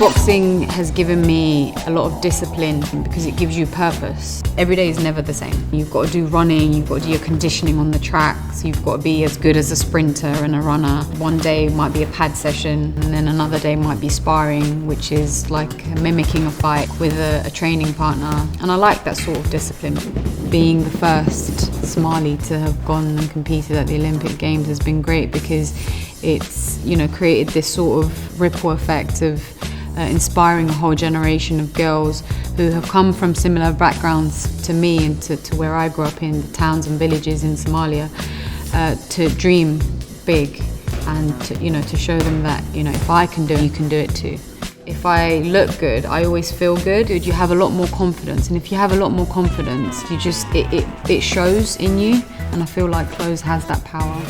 Boxing has given me a lot of discipline because it gives you purpose. Every day is never the same. You've got to do running, you've got to do your conditioning on the tracks, you've got to be as good as a sprinter and a runner. One day might be a pad session, and then another day might be sparring, which is like mimicking a fight with a training partner. And I like that sort of discipline. Being the first Somali to have gone and competed at the Olympic Games has been great because it's, you know, created this sort of ripple effect of inspiring a whole generation of girls who have come from similar backgrounds to me and to where I grew up in the towns and villages in Somalia, to dream big and to, you know, to show them that, you know, if I can do it, you can do it too. If I look good, I always feel good. You have a lot more confidence, and if you have a lot more confidence, you just it shows in you, and I feel like clothes has that power.